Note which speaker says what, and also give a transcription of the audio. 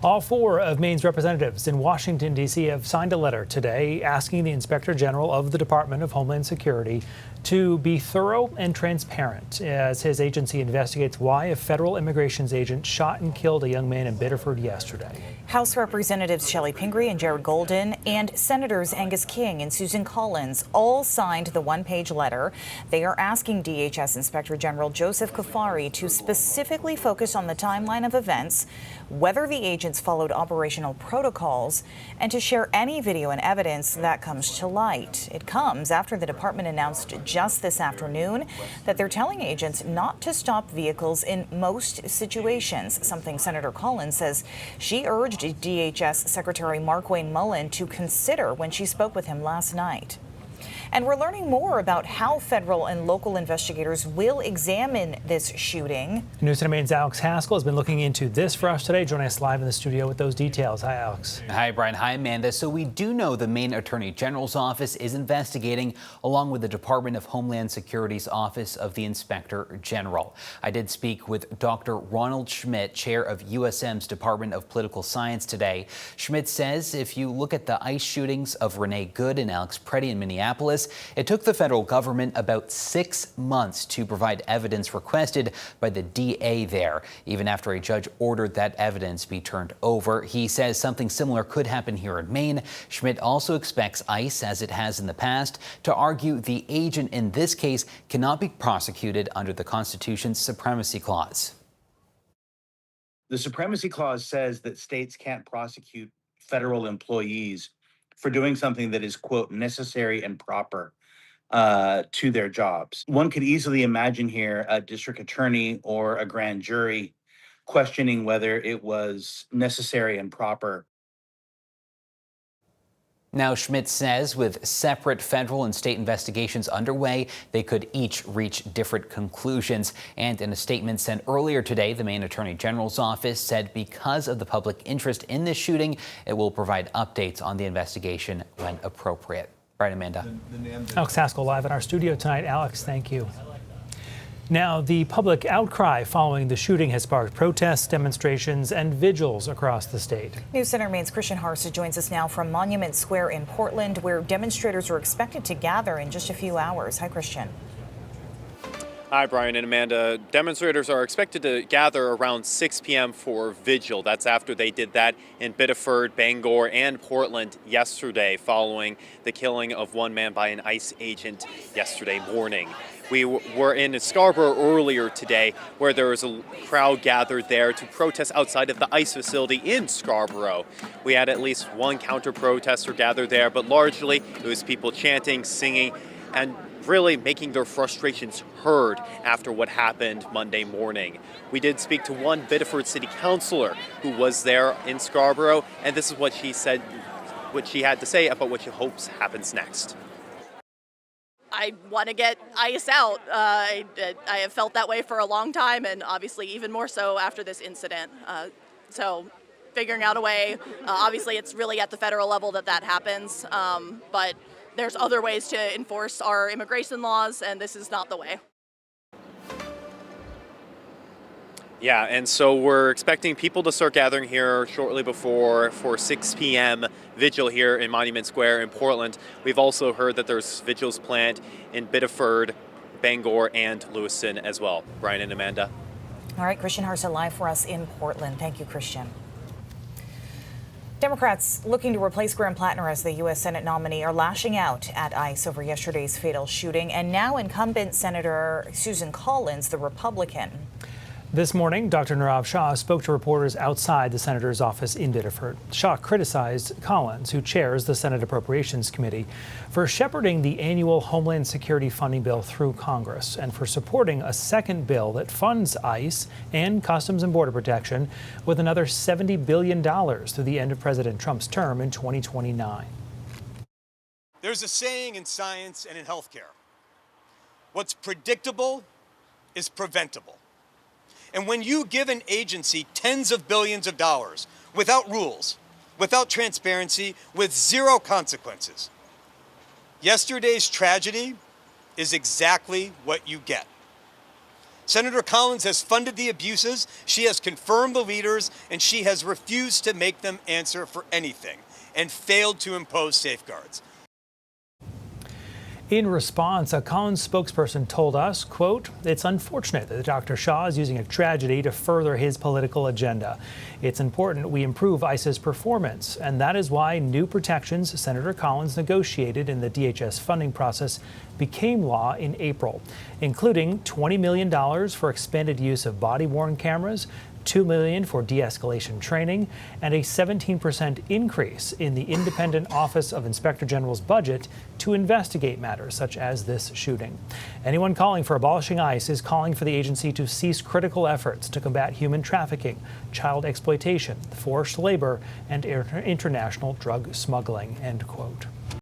Speaker 1: All four of Maine's representatives in Washington, D.C. have signed a letter today asking the Inspector General of the Department of Homeland Security to be thorough and transparent as his agency investigates why a federal immigration agent shot and killed a young man in Biddeford yesterday.
Speaker 2: House Representatives Shelley Pingree and Jared Golden and Senators Angus King and Susan Collins all signed the one-page letter. They are asking DHS Inspector General Joseph Kafari to specifically focus on the timeline of events, whether the agents followed operational protocols, and to share any video and evidence that comes to light. It comes after the department announced just this afternoon that they're telling agents not to stop vehicles in most situations, something Senator Collins says she urged DHS Secretary Markwayne Mullin to consider when she spoke with him last night. And we're learning more about how federal and local investigators will examine this shooting.
Speaker 1: News Center Maine's Alex Haskell has been looking into this for us today, joining us live in the studio with those details. Hi, Alex.
Speaker 3: Hi, Brian. Hi, Amanda. So we do know the Maine Attorney General's office is investigating, along with the Department of Homeland Security's Office of the Inspector General. I did speak with Dr. Ronald Schmidt, chair of USM's Department of Political Science today. Schmidt says if you look at the ICE shootings of Renee Good and Alex Preddy in Minneapolis, it took the federal government about 6 months to provide evidence requested by the DA there, even after a judge ordered that evidence be turned over. He says something similar could happen here in Maine. Schmidt also expects ICE, as it has in the past, to argue the agent in this case cannot be prosecuted under the Constitution's Supremacy Clause.
Speaker 4: The Supremacy Clause says that states can't prosecute federal employees for doing something that is, quote, necessary and proper to their jobs. One could easily imagine here a district attorney or a grand jury questioning whether it was necessary and proper.
Speaker 3: Now, Schmidt says with separate federal and state investigations underway, they could each reach different conclusions. And in a statement sent earlier today, the Maine Attorney General's office said because of the public interest in this shooting, it will provide updates on the investigation when appropriate. Right, Amanda.
Speaker 1: Alex Haskell live in our studio tonight. Alex, thank you. Now, the public outcry following the shooting has sparked protests, demonstrations, and vigils across the state.
Speaker 2: News Center Maine's Christian Harsa joins us now from Monument Square in Portland, where demonstrators are expected to gather in just a few hours. Hi, Christian.
Speaker 5: Hi, Brian and Amanda. Demonstrators are expected to gather around 6 p.m. for vigil. That's after they did that in Biddeford, Bangor, and Portland yesterday, following the killing of one man by an ICE agent yesterday morning. We were in Scarborough earlier today, where there was a crowd gathered there to protest outside of the ICE facility in Scarborough. We had at least one counter-protester gathered there, but largely it was people chanting, singing, and really making their frustrations heard after what happened Monday morning. We did speak to one Biddeford City Councilor who was there in Scarborough, and this is what she said, what she had to say about what she hopes happens next.
Speaker 6: I want to get ICE out. I have felt that way for a long time, and obviously even more so after this incident. So figuring out a way, obviously it's really at the federal level that happens, but there's other ways to enforce our immigration laws, and this is not the way.
Speaker 5: Yeah, and so we're expecting people to start gathering here shortly before for 6 p.m. vigil here in Monument Square in Portland. We've also heard that there's vigils planned in Biddeford, Bangor, and Lewiston as well. Brian and Amanda.
Speaker 2: All right, Christian Harsa live for us in Portland. Thank you, Christian. Democrats looking to replace Graham Plattner as the U.S. Senate nominee are lashing out at ICE over yesterday's fatal shooting, and now incumbent Senator Susan Collins, the Republican.
Speaker 1: This morning, Dr. Nirav Shah spoke to reporters outside the senator's office in Biddeford. Shah criticized Collins, who chairs the Senate Appropriations Committee, for shepherding the annual Homeland Security funding bill through Congress and for supporting a second bill that funds ICE and Customs and Border Protection with another $70 billion through the end of President Trump's term in 2029.
Speaker 7: There's a saying in science and in healthcare: what's predictable is preventable. And when you give an agency tens of billions of dollars without rules, without transparency, with zero consequences, yesterday's tragedy is exactly what you get. Senator Collins has funded the abuses, she has confirmed the leaders, and she has refused to make them answer for anything and failed to impose safeguards.
Speaker 1: In response, a Collins spokesperson told us, quote, "It's unfortunate that Dr. Shah is using a tragedy to further his political agenda. It's important we improve ICE's performance, and that is why new protections Senator Collins negotiated in the DHS funding process became law in April, including $20 million for expanded use of body-worn cameras, $2 million for de-escalation training, and a 17% increase in the Independent Office of Inspector General's budget to investigate matters such as this shooting. Anyone calling for abolishing ICE is calling for the agency to cease critical efforts to combat human trafficking, child exploitation, forced labor, and international drug smuggling," end quote.